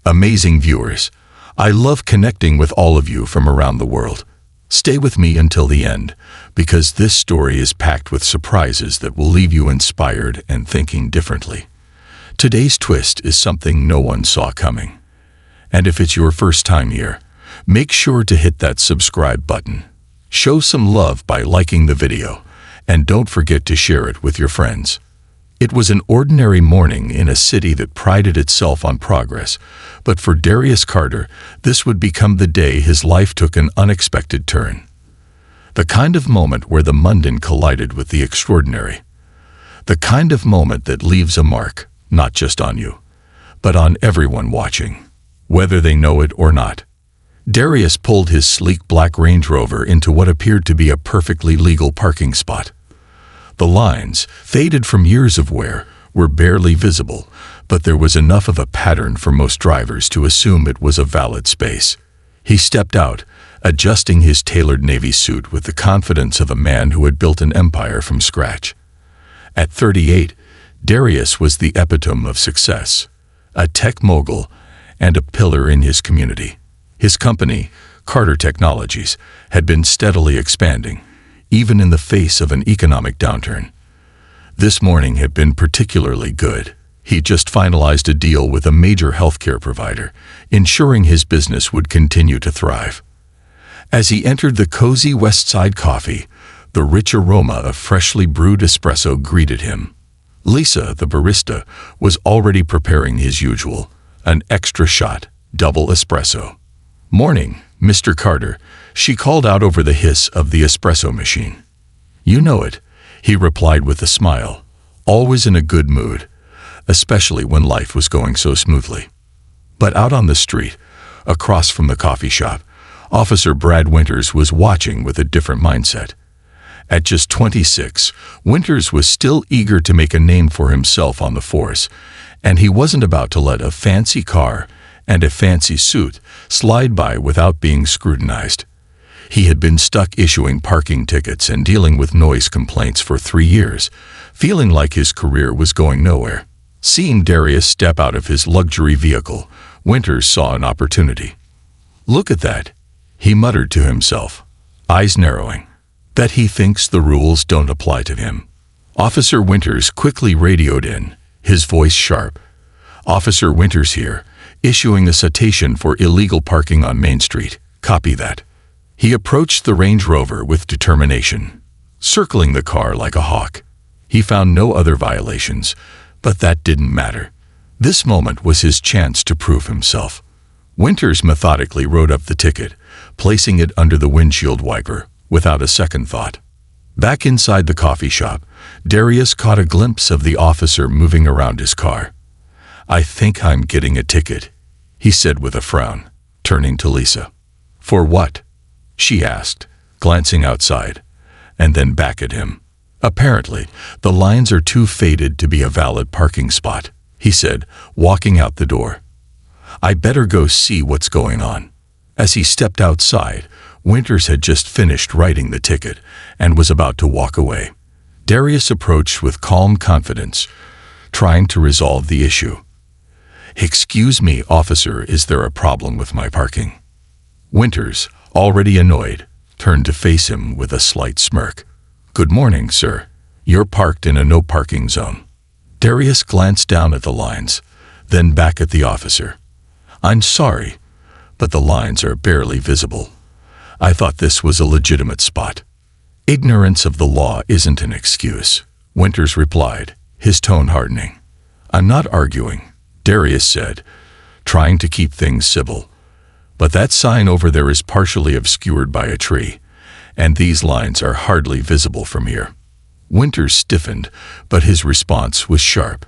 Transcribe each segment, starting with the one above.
Amazing viewers, I love connecting with all of you from around the world. Stay with me until the end, because this story is packed with surprises that will leave you inspired and thinking differently. Today's twist is something no one saw coming. And if it's your first time here, make sure to hit that subscribe button. Show some love by liking the video, and don't forget to share it with your friends. It was an ordinary morning in a city that prided itself on progress, but for Darius Carter, this would become the day his life took an unexpected turn. The kind of moment where the mundane collided with the extraordinary. The kind of moment that leaves a mark, not just on you, but on everyone watching, whether they know it or not. Darius pulled his sleek black Range Rover into what appeared to be a perfectly legal parking spot. The lines, faded from years of wear, were barely visible, but there was enough of a pattern for most drivers to assume it was a valid space. He stepped out, adjusting his tailored navy suit with the confidence of a man who had built an empire from scratch. At 38, Darius was the epitome of success, a tech mogul, and a pillar in his community. His company, Carter Technologies, had been steadily expanding, even in the face of an economic downturn. This morning had been particularly good. He just finalized a deal with a major healthcare provider, ensuring his business would continue to thrive. As he entered the cozy West Side coffee, the rich aroma of freshly brewed espresso greeted him. Lisa, the barista, was already preparing his usual, an extra shot, double espresso. "Morning, Mr. Carter," she called out over the hiss of the espresso machine. "You know it," he replied with a smile, always in a good mood, especially when life was going so smoothly. But out on the street, across from the coffee shop, Officer Brad Winters was watching with a different mindset. At just 26, Winters was still eager to make a name for himself on the force, and he wasn't about to let a fancy car and a fancy suit slide by without being scrutinized. He had been stuck issuing parking tickets and dealing with noise complaints for 3 years, feeling like his career was going nowhere. Seeing Darius step out of his luxury vehicle, Winters saw an opportunity. "Look at that," he muttered to himself, eyes narrowing. "That he thinks the rules don't apply to him." Officer Winters quickly radioed in, his voice sharp. "Officer Winters here, issuing a citation for illegal parking on Main Street. Copy that." He approached the Range Rover with determination, circling the car like a hawk. He found no other violations, but that didn't matter. This moment was his chance to prove himself. Winters methodically wrote up the ticket, placing it under the windshield wiper, without a second thought. Back inside the coffee shop, Darius caught a glimpse of the officer moving around his car. "I think I'm getting a ticket," he said with a frown, turning to Lisa. "For what?" she asked, glancing outside, and then back at him. "Apparently, the lines are too faded to be a valid parking spot," he said, walking out the door. "I better go see what's going on." As he stepped outside, Winters had just finished writing the ticket and was about to walk away. Darius approached with calm confidence, trying to resolve the issue. "Excuse me, officer, is there a problem with my parking?" Winters, already annoyed, turned to face him with a slight smirk. "Good morning, sir. You're parked in a no-parking zone." Darius glanced down at the lines, then back at the officer. "I'm sorry, but the lines are barely visible. I thought this was a legitimate spot." "Ignorance of the law isn't an excuse," Winters replied, his tone hardening. "I'm not arguing," Darius said, trying to keep things civil. "But that sign over there is partially obscured by a tree, and these lines are hardly visible from here." Winters stiffened, but his response was sharp.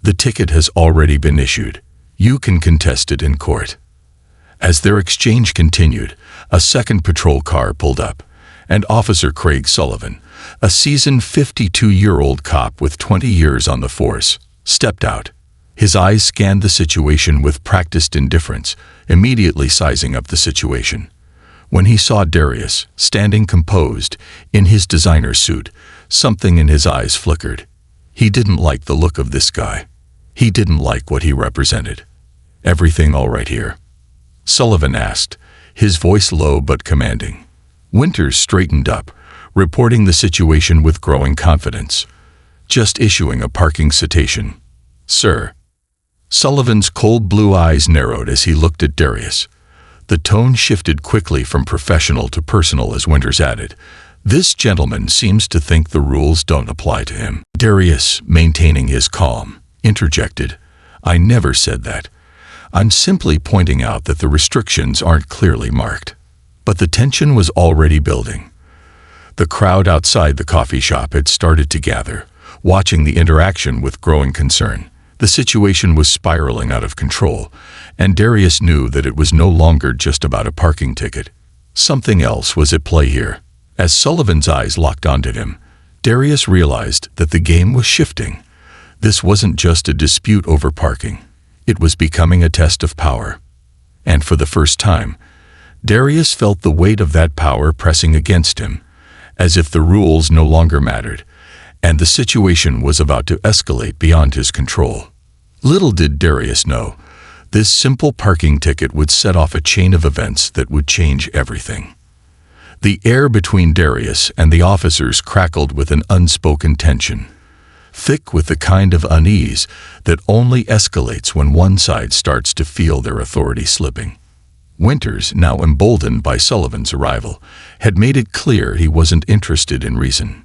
"The ticket has already been issued. You can contest it in court." As their exchange continued, a second patrol car pulled up, and Officer Craig Sullivan, a seasoned 52-year-old cop with 20 years on the force, stepped out. His eyes scanned the situation with practiced indifference, immediately sizing up the situation. When he saw Darius, standing composed, in his designer suit, something in his eyes flickered. He didn't like the look of this guy. He didn't like what he represented. "Everything all right here?" Sullivan asked, his voice low but commanding. Winters straightened up, reporting the situation with growing confidence. "Just issuing a parking citation, sir." Sullivan's cold blue eyes narrowed as he looked at Darius. The tone shifted quickly from professional to personal as Winters added, "This gentleman seems to think the rules don't apply to him." Darius, maintaining his calm, interjected, "I never said that. I'm simply pointing out that the restrictions aren't clearly marked." But the tension was already building. The crowd outside the coffee shop had started to gather, watching the interaction with growing concern. The situation was spiraling out of control, and Darius knew that it was no longer just about a parking ticket. Something else was at play here. As Sullivan's eyes locked onto him, Darius realized that the game was shifting. This wasn't just a dispute over parking. It was becoming a test of power. And for the first time, Darius felt the weight of that power pressing against him, as if the rules no longer mattered, and the situation was about to escalate beyond his control. Little did Darius know, this simple parking ticket would set off a chain of events that would change everything. The air between Darius and the officers crackled with an unspoken tension, thick with the kind of unease that only escalates when one side starts to feel their authority slipping. Winters, now emboldened by Sullivan's arrival, had made it clear he wasn't interested in reason.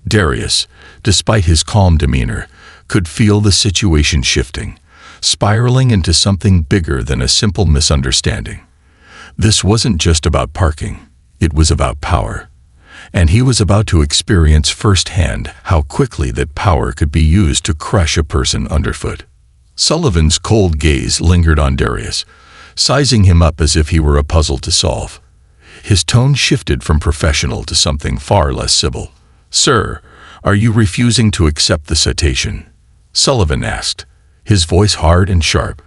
Darius, despite his calm demeanor, could feel the situation shifting, spiraling into something bigger than a simple misunderstanding. This wasn't just about parking, it was about power. And he was about to experience firsthand how quickly that power could be used to crush a person underfoot. Sullivan's cold gaze lingered on Darius, sizing him up as if he were a puzzle to solve. His tone shifted from professional to something far less civil. "Sir, are you refusing to accept the citation?" Sullivan asked, his voice hard and sharp,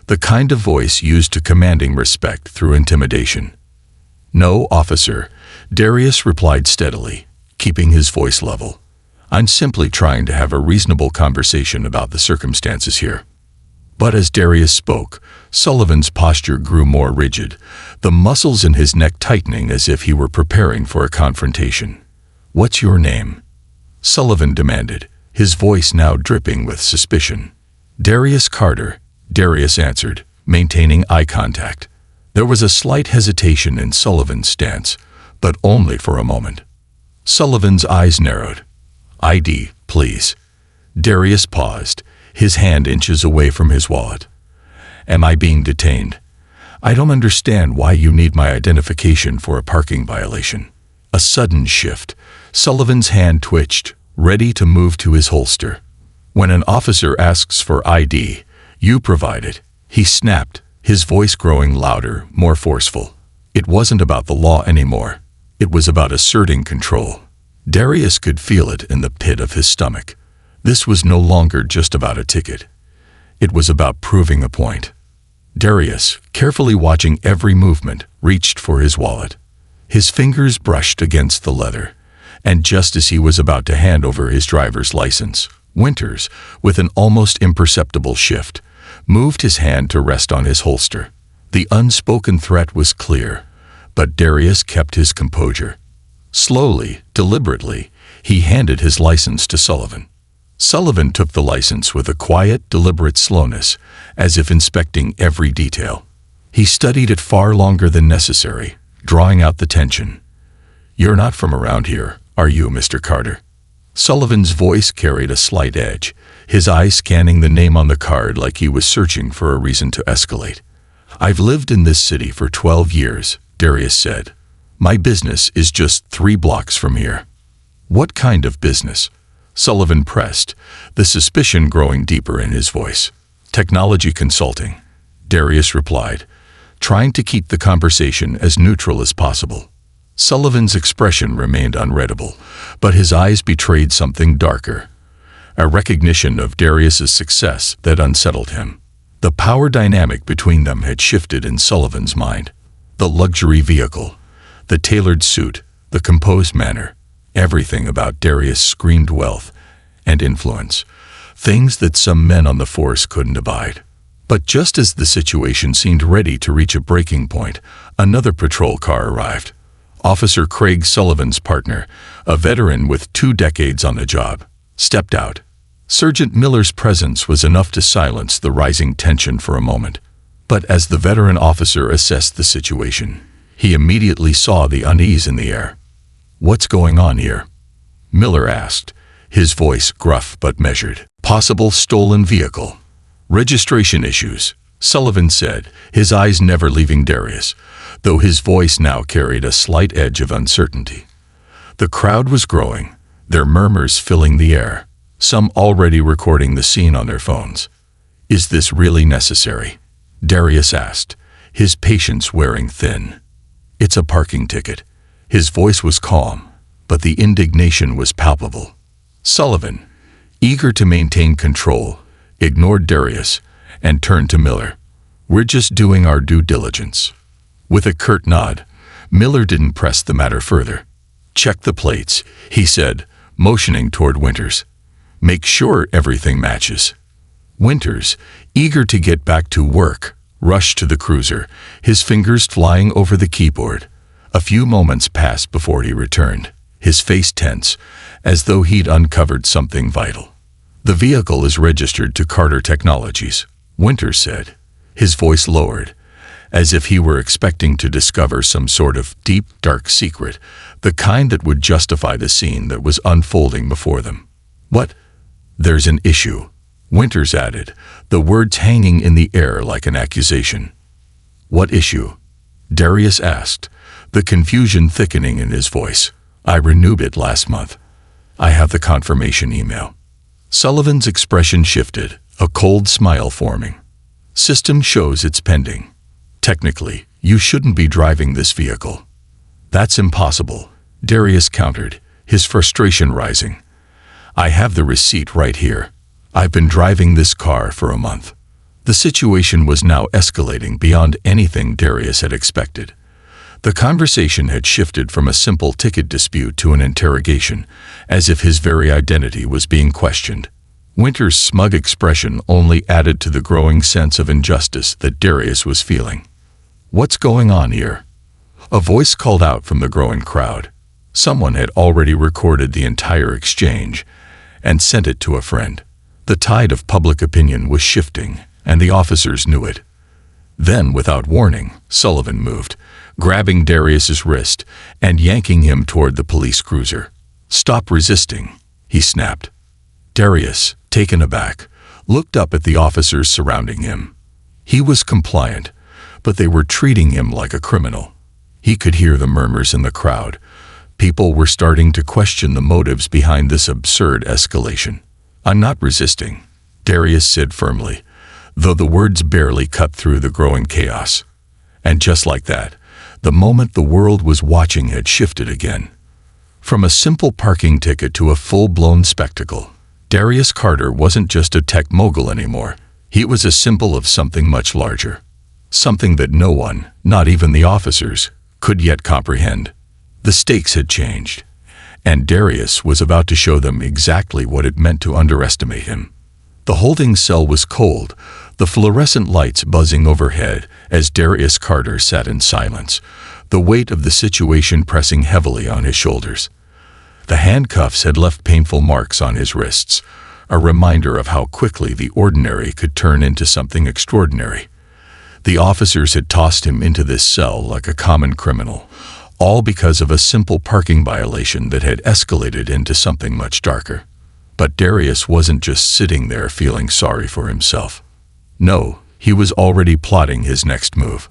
the kind of voice used to commanding respect through intimidation. "No, officer," Darius replied steadily, keeping his voice level. "I'm simply trying to have a reasonable conversation about the circumstances here." But as Darius spoke, Sullivan's posture grew more rigid, the muscles in his neck tightening as if he were preparing for a confrontation. "What's your name?" Sullivan demanded, his voice now dripping with suspicion. "Darius Carter," Darius answered, maintaining eye contact. There was a slight hesitation in Sullivan's stance, but only for a moment. Sullivan's eyes narrowed. "ID, please." Darius paused, his hand inches away from his wallet. "Am I being detained? I don't understand why you need my identification for a parking violation." A sudden shift. Sullivan's hand twitched, ready to move to his holster. "When an officer asks for ID, you provide it," he snapped, his voice growing louder, more forceful. It wasn't about the law anymore. It was about asserting control. Darius could feel it in the pit of his stomach. This was no longer just about a ticket. It was about proving a point. Darius, carefully watching every movement, reached for his wallet. His fingers brushed against the leather, and just as he was about to hand over his driver's license, Winters, with an almost imperceptible shift, moved his hand to rest on his holster. The unspoken threat was clear, but Darius kept his composure. Slowly, deliberately, he handed his license to Sullivan. Sullivan took the license with a quiet, deliberate slowness, as if inspecting every detail. He studied it far longer than necessary, drawing out the tension. "You're not from around here, are you, Mr. Carter?" Sullivan's voice carried a slight edge, his eyes scanning the name on the card like he was searching for a reason to escalate. "I've lived in this city for 12 years, Darius said. "My business is just 3 blocks from here." "What kind of business?" Sullivan pressed, the suspicion growing deeper in his voice. "Technology consulting," Darius replied, trying to keep the conversation as neutral as possible. Sullivan's expression remained unreadable, but his eyes betrayed something darker, a recognition of Darius's success that unsettled him. The power dynamic between them had shifted in Sullivan's mind. The luxury vehicle, the tailored suit, the composed manner, everything about Darius screamed wealth and influence, things that some men on the force couldn't abide. But just as the situation seemed ready to reach a breaking point, another patrol car arrived. Officer Craig Sullivan's partner, a veteran with 2 decades on the job, stepped out. Sergeant Miller's presence was enough to silence the rising tension for a moment. But as the veteran officer assessed the situation, he immediately saw the unease in the air. "What's going on here?" Miller asked, his voice gruff but measured. "Possible stolen vehicle. Registration issues," Sullivan said, his eyes never leaving Darius, though his voice now carried a slight edge of uncertainty. The crowd was growing, their murmurs filling the air, some already recording the scene on their phones. "Is this really necessary?" Darius asked, his patience wearing thin. "It's a parking ticket." His voice was calm, but the indignation was palpable. Sullivan, eager to maintain control, ignored Darius and turned to Miller. "We're just doing our due diligence." With a curt nod, Miller didn't press the matter further. "Check the plates," he said, motioning toward Winters. "Make sure everything matches." Winters, eager to get back to work, rushed to the cruiser, his fingers flying over the keyboard. A few moments passed before he returned, his face tense, as though he'd uncovered something vital. "The vehicle is registered to Carter Technologies," Winters said, his voice lowered, as if he were expecting to discover some sort of deep, dark secret, the kind that would justify the scene that was unfolding before them. "What?" "There's an issue," Winters added, the words hanging in the air like an accusation. "What issue?" Darius asked, the confusion thickening in his voice. "I renewed it last month. I have the confirmation email." Sullivan's expression shifted, a cold smile forming. "System shows it's pending. Technically, you shouldn't be driving this vehicle." "That's impossible," Darius countered, his frustration rising. "I have the receipt right here. I've been driving this car for a month." The situation was now escalating beyond anything Darius had expected. The conversation had shifted from a simple ticket dispute to an interrogation, as if his very identity was being questioned. Winter's smug expression only added to the growing sense of injustice that Darius was feeling. "What's going on here?" A voice called out from the growing crowd. Someone had already recorded the entire exchange and sent it to a friend. The tide of public opinion was shifting, and the officers knew it. Then, without warning, Sullivan moved, grabbing Darius's wrist and yanking him toward the police cruiser. "Stop resisting," he snapped. Darius, taken aback, looked up at the officers surrounding him. He was compliant, but they were treating him like a criminal. He could hear the murmurs in the crowd. People were starting to question the motives behind this absurd escalation. "I'm not resisting," Darius said firmly, though the words barely cut through the growing chaos. And just like that, the moment the world was watching had shifted again. From a simple parking ticket to a full-blown spectacle, Darius Carter wasn't just a tech mogul anymore. He was a symbol of something much larger. Something that no one, not even the officers, could yet comprehend. The stakes had changed, and Darius was about to show them exactly what it meant to underestimate him. The holding cell was cold, the fluorescent lights buzzing overhead as Darius Carter sat in silence, the weight of the situation pressing heavily on his shoulders. The handcuffs had left painful marks on his wrists, a reminder of how quickly the ordinary could turn into something extraordinary. The officers had tossed him into this cell like a common criminal, all because of a simple parking violation that had escalated into something much darker. But Darius wasn't just sitting there feeling sorry for himself. No, he was already plotting his next move.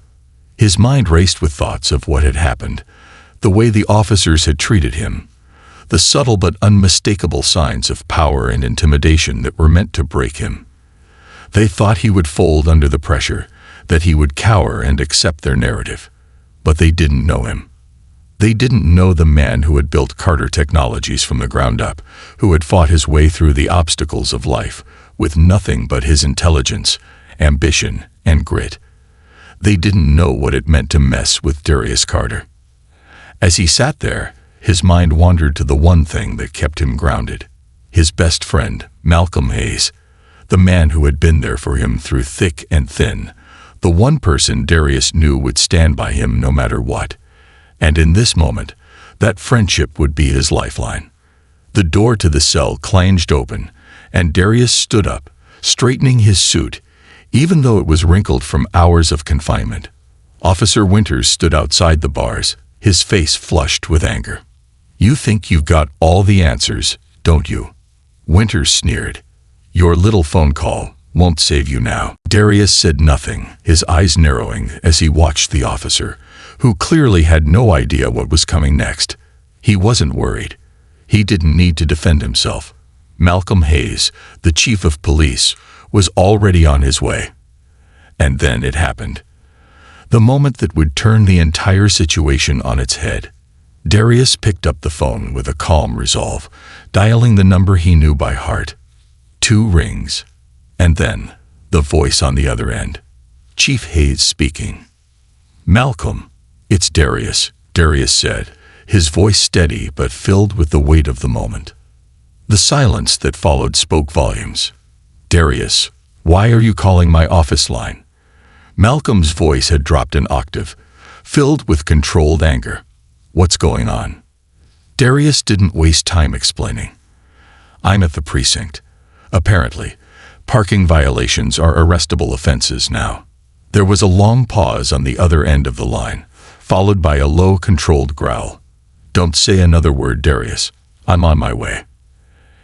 His mind raced with thoughts of what had happened, the way the officers had treated him, the subtle but unmistakable signs of power and intimidation that were meant to break him. They thought he would fold under the pressure, that he would cower and accept their narrative. But they didn't know him. They didn't know the man who had built Carter Technologies from the ground up, who had fought his way through the obstacles of life with nothing but his intelligence, ambition, and grit. They didn't know what it meant to mess with Darius Carter. As he sat there, his mind wandered to the one thing that kept him grounded. His best friend, Malcolm Hayes, the man who had been there for him through thick and thin, the one person Darius knew would stand by him no matter what. And in this moment, that friendship would be his lifeline. The door to the cell clanged open, and Darius stood up, straightening his suit, even though it was wrinkled from hours of confinement. Officer Winters stood outside the bars, his face flushed with anger. "You think you've got all the answers, don't you?" Winters sneered. "Your little phone call won't save you now." Darius said nothing, his eyes narrowing as he watched the officer, who clearly had no idea what was coming next. He wasn't worried. He didn't need to defend himself. Malcolm Hayes, the chief of police, was already on his way. And then it happened. The moment that would turn the entire situation on its head. Darius picked up the phone with a calm resolve, dialing the number he knew by heart. 2 rings. And then, the voice on the other end. Chief Hayes speaking. "Malcolm, it's Darius," Darius said, his voice steady but filled with the weight of the moment. The silence that followed spoke volumes. "Darius, why are you calling my office line?" Malcolm's voice had dropped an octave, filled with controlled anger. "What's going on?" Darius didn't waste time explaining. "I'm at the precinct. Apparently, parking violations are arrestable offenses now." There was a long pause on the other end of the line, followed by a low, controlled growl. "Don't say another word, Darius. I'm on my way."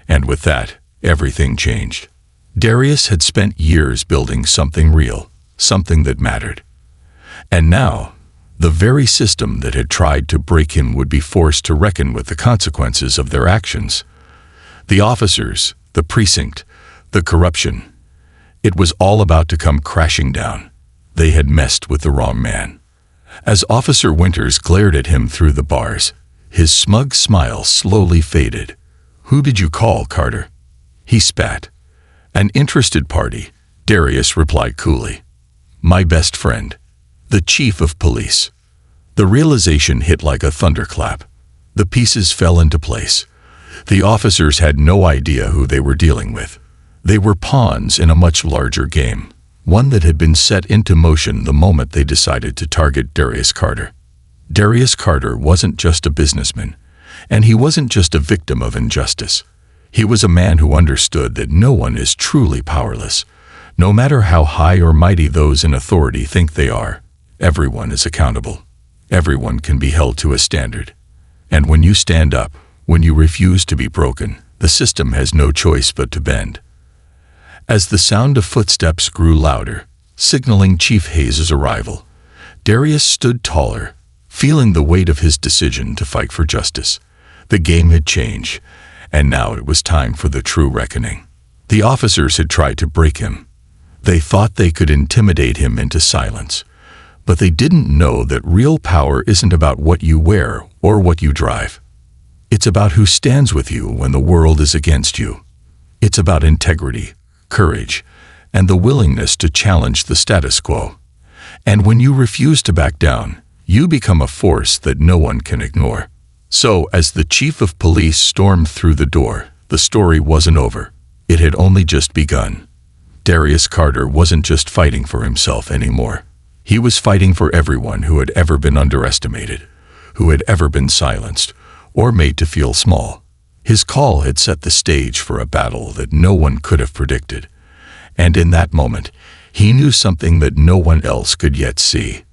And with that, everything changed. Darius had spent years building something real, something that mattered. And now, the very system that had tried to break him would be forced to reckon with the consequences of their actions. The officers, the precinct, the corruption. It was all about to come crashing down. They had messed with the wrong man. As Officer Winters glared at him through the bars, his smug smile slowly faded. "Who did you call, Carter?" He spat. "An interested party," Darius replied coolly. "My best friend, the chief of police." The realization hit like a thunderclap. The pieces fell into place. The officers had no idea who they were dealing with. They were pawns in a much larger game, one that had been set into motion the moment they decided to target Darius Carter. Darius Carter wasn't just a businessman, and he wasn't just a victim of injustice. He was a man who understood that no one is truly powerless. No matter how high or mighty those in authority think they are, everyone is accountable. Everyone can be held to a standard. And when you stand up, when you refuse to be broken, the system has no choice but to bend. As the sound of footsteps grew louder, signaling Chief Hayes' arrival, Darius stood taller, feeling the weight of his decision to fight for justice. The game had changed, and now it was time for the true reckoning. The officers had tried to break him. They thought they could intimidate him into silence, but they didn't know that real power isn't about what you wear or what you drive. It's about who stands with you when the world is against you. It's about integrity, courage, and the willingness to challenge the status quo. And when you refuse to back down, you become a force that no one can ignore. So, as the chief of police stormed through the door, the story wasn't over. It had only just begun. Darius Carter wasn't just fighting for himself anymore. He was fighting for everyone who had ever been underestimated, who had ever been silenced, or made to feel small. His call had set the stage for a battle that no one could have predicted. And in that moment, he knew something that no one else could yet see.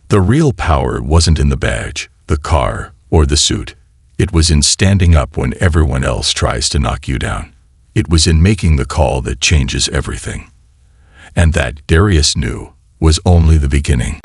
The real power wasn't in the badge, the car, or the suit. It was in standing up when everyone else tries to knock you down. It was in making the call that changes everything. And that, Darius knew, was only the beginning.